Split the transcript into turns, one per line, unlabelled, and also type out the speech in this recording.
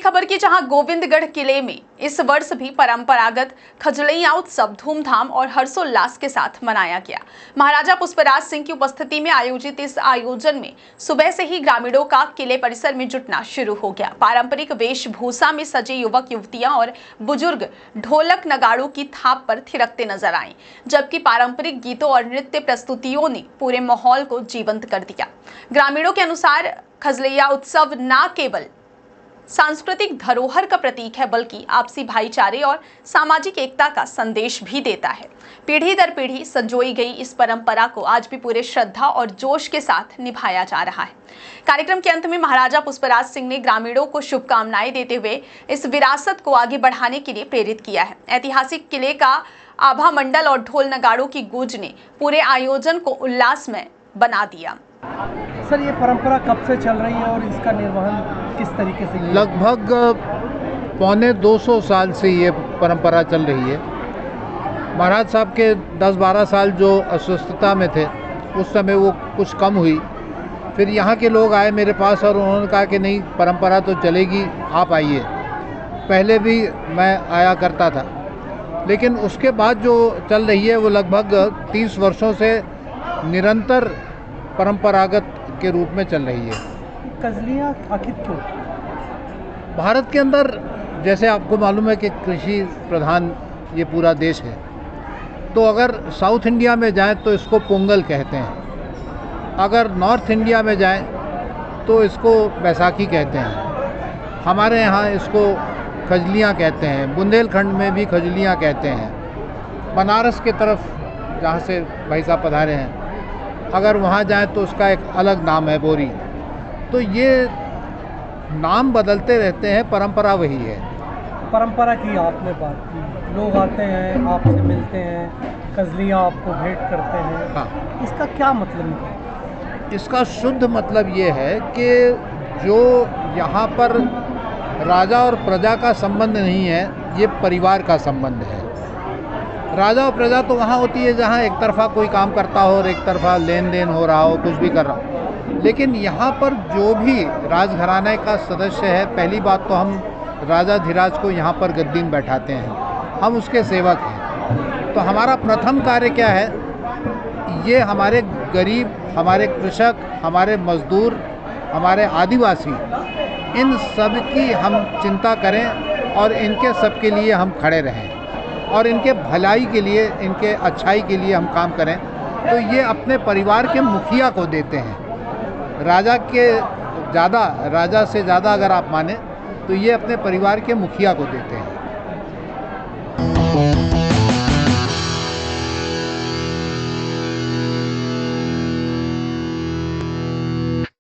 खबर की, जहां गोविंदगढ़ किले में इस वर्ष भी परंपरागत खजलैया उत्सव धूमधाम और हर्षोल्लास के साथ मनाया गया। महाराजा पुष्पराज सिंह की उपस्थिति में आयोजित इस आयोजन में सुबह से ही ग्रामीणों का किले परिसर में जुटना शुरू हो गया। पारंपरिक वेशभूषा में सजे युवक युवतियां और बुजुर्ग ढोलक नगाड़ों की थाप पर थिरकते नजर आए, जबकि पारंपरिक गीतों और नृत्य प्रस्तुतियों ने पूरे माहौल को जीवंत कर दिया। ग्रामीणों के अनुसार खजलैया उत्सव न केवल सांस्कृतिक धरोहर का प्रतीक है, बल्कि आपसी भाईचारे और सामाजिक एकता का संदेश भी देता है। पीढ़ी दर पीढ़ी संजोई गई इस परंपरा को आज भी पूरे श्रद्धा और जोश के साथ निभाया जा रहा है। कार्यक्रम के अंत में महाराजा पुष्पराज सिंह ने ग्रामीणों को शुभकामनाएं देते हुए इस विरासत को आगे बढ़ाने के लिए प्रेरित किया है। ऐतिहासिक किले का आभा मंडल और ढोल नगाड़ों की गूंज ने पूरे आयोजन को उल्लासमय बना दिया।
सर, ये परंपरा कब से चल रही है और इसका निर्वहन किस तरीके से?
लगभग पौने 200 साल से ये परंपरा चल रही है। महाराज साहब के 10-12 साल जो अस्वस्थता में थे, उस समय वो कुछ कम हुई। फिर यहाँ के लोग आए मेरे पास और उन्होंने कहा कि नहीं, परंपरा तो चलेगी, आप आइए। पहले भी मैं आया करता था, लेकिन उसके बाद जो चल रही है वो लगभग 30 वर्षों से निरंतर परंपरागत के रूप में चल रही है।
खजलियाँ आखिर क्यों?
भारत के अंदर, जैसे आपको मालूम है कि कृषि प्रधान ये पूरा देश है, तो अगर साउथ इंडिया में जाएं तो इसको पोंगल कहते हैं, अगर नॉर्थ इंडिया में जाएं तो इसको बैसाखी कहते हैं, हमारे यहाँ इसको खजलियाँ कहते हैं, बुंदेलखंड में भी खजलियाँ कहते हैं, बनारस के तरफ जहाँ से भाई साहब पधारे हैं, अगर वहाँ जाएं तो उसका एक अलग नाम है, बोरी। तो ये नाम बदलते रहते हैं, परंपरा वही है।
परंपरा की आपने बात की, लोग आते हैं, आपसे मिलते हैं, खजलियाँ आपको भेंट करते हैं।
हाँ,
इसका क्या मतलब है?
इसका शुद्ध मतलब ये है कि जो यहाँ पर राजा और प्रजा का संबंध नहीं है, ये परिवार का संबंध है। राजा और प्रजा तो वहाँ होती है जहाँ एक तरफा कोई काम करता हो और एक तरफा लेन देन हो रहा हो, कुछ भी कर रहा हो। लेकिन यहाँ पर जो भी राजघराने का सदस्य है, पहली बात तो हम राजाधिराज को यहाँ पर गद्दी में बैठाते हैं, हम उसके सेवक हैं। तो हमारा प्रथम कार्य क्या है, ये हमारे गरीब, हमारे कृषक, हमारे मजदूर, हमारे आदिवासी, इन सब की हम चिंता करें और इनके सब के लिए हम खड़े रहें और इनके भलाई के लिए, इनके अच्छाई के लिए हम काम करें। तो ये अपने परिवार के मुखिया को देते हैं। राजा से ज़्यादा अगर आप माने तो ये अपने परिवार के मुखिया को देते हैं।